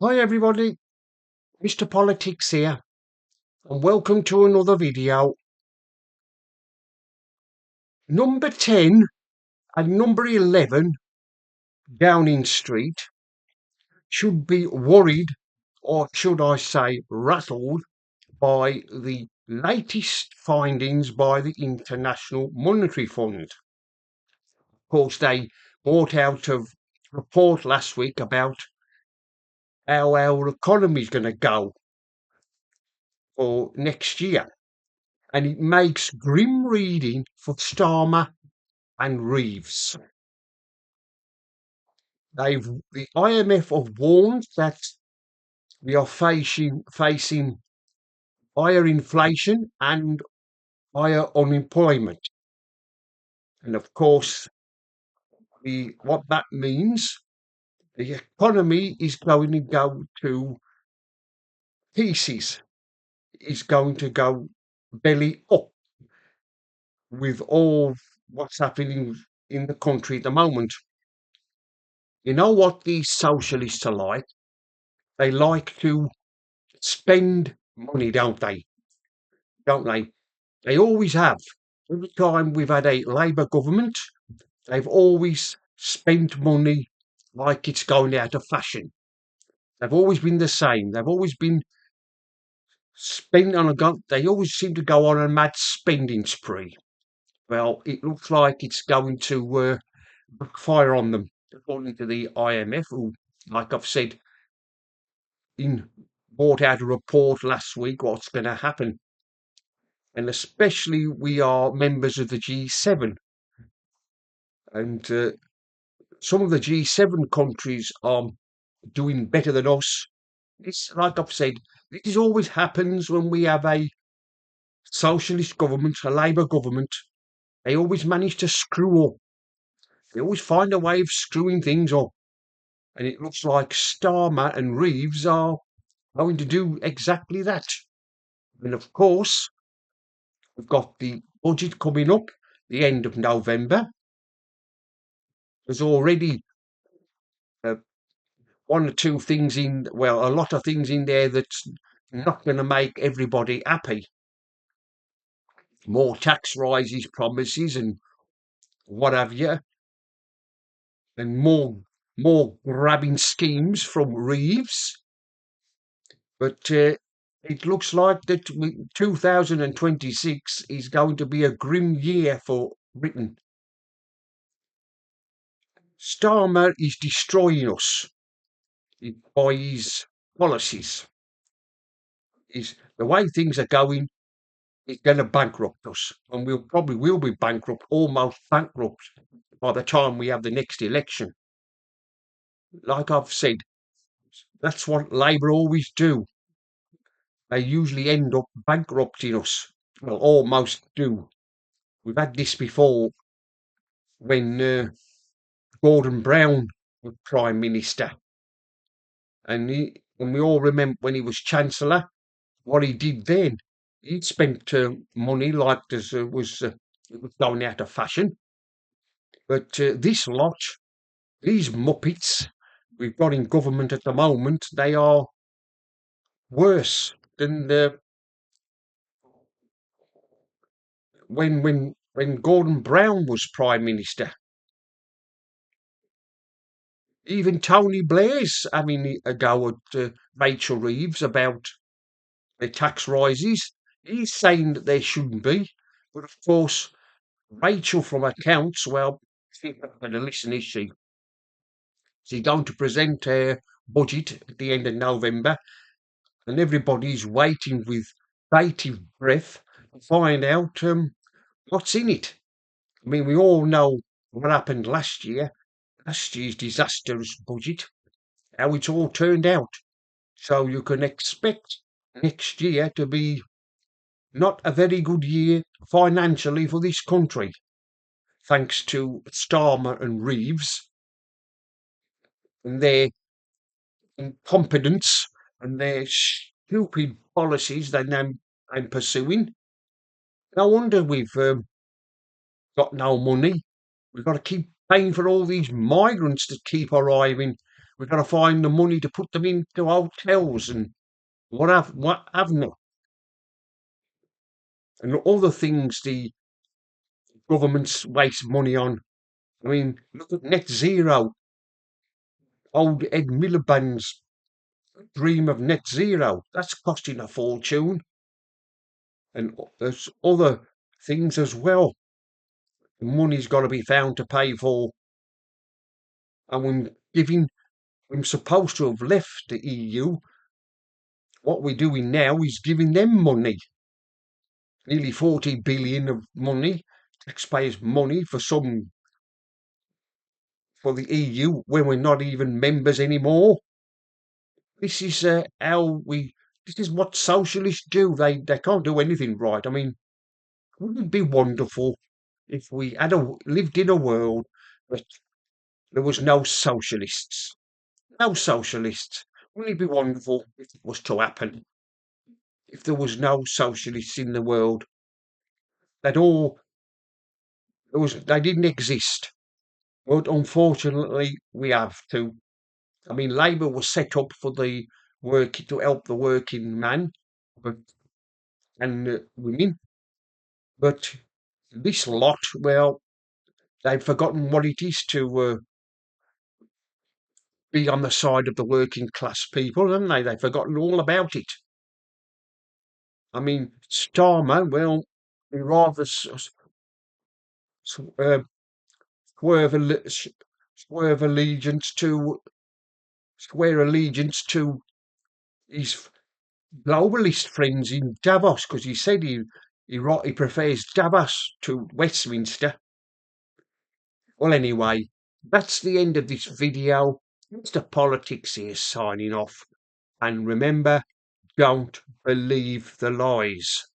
Hi everybody, Mr. Politics here, and welcome to another video. Number 10 and number 11 Downing Street should be worried, or should I say rattled, by the latest findings by the International Monetary Fund. Of course, they brought out a report last week about how our economy is going to go for next year. And it makes grim reading for Starmer and Reeves. The IMF have warned that we are facing higher inflation and higher unemployment. And of course, what that means, the economy is going to go to pieces, is going to go belly up with all what's happening in the country at the moment. You know what these socialists are like? They like to spend money, don't they? Don't they? They always have. Every time we've had a Labour government, they've always spent money like it's going out of fashion. They've always been the same. They've always been spent on a gun. They always seem to go on a mad spending spree. Well, it looks like it's going to backfire on them, according to the IMF, who, like I've said, brought out a report last week what's going to happen. And especially we are members of the G7. And some of the G7 countries are doing better than us. It's like I've said, this always happens when we have a socialist government, a Labour government. They always manage to screw up. They always find a way of screwing things up. And it looks like Starmer and Reeves are going to do exactly that. And of course, we've got the budget coming up the end of November. There's already one or two things a lot of things in there that's not going to make everybody happy. More tax rises, promises, and what have you, and more grabbing schemes from Reeves. But it looks like that 2026 is going to be a grim year for Britain. Starmer is destroying us by his policies. The way things are going, it's going to bankrupt us, and we'll probably will be bankrupt, almost bankrupt, by the time we have the next election. Like I've said, that's what Labour always do. They usually end up bankrupting us. Well, almost do. We've had this before when Gordon Brown was Prime Minister, and we all remember when he was Chancellor, what he did then. He'd spent money like it was going out of fashion. But this lot, these muppets we've got in government at the moment, they are worse than when Gordon Brown was Prime Minister. Even Tony Blair's having a go at Rachel Reeves about the tax rises. He's saying that there shouldn't be. But of course, Rachel from accounts, well, she's not going to listen, is she? She's going to present her budget at the end of November, and everybody's waiting with bated breath to find out what's in it. I mean, we all know what happened last year's disastrous budget, how it's all turned out. So you can expect next year to be not a very good year financially for this country, thanks to Starmer and Reeves and their incompetence and their stupid policies they're now pursuing. No wonder we've got no money. We've got to keep paying for all these migrants that keep arriving we've got to find the money to put them into hotels and what haven't they? And other things the governments waste money on. I mean, look at net zero. Old Ed Miliband's dream of net zero. That's costing a fortune. And there's other things as well. The money's got to be found to pay for. And we're supposed to have left the EU. What we're doing now is giving them money. Nearly 40 billion of money, taxpayers' money for the EU when we're not even members anymore. This is this is what socialists do. They can't do anything right. I mean, wouldn't it be wonderful if we lived in a world that there was no socialists? No socialists. Wouldn't it be wonderful if it was to happen? If there was no socialists in the world, that all they didn't exist. But unfortunately, we have to. I mean, Labour was set up for the work to help the working man, but and women. But this lot, well, they've forgotten what it is to be on the side of the working class people, haven't they? They've forgotten all about it. I mean, Starmer, well, he rather uh, swerve, swerve allegiance to swear allegiance to his globalist friends in Davos because he said he prefers Davos to Westminster. Well, anyway, that's the end of this video. Mr. Politics here signing off. And remember, don't believe the lies.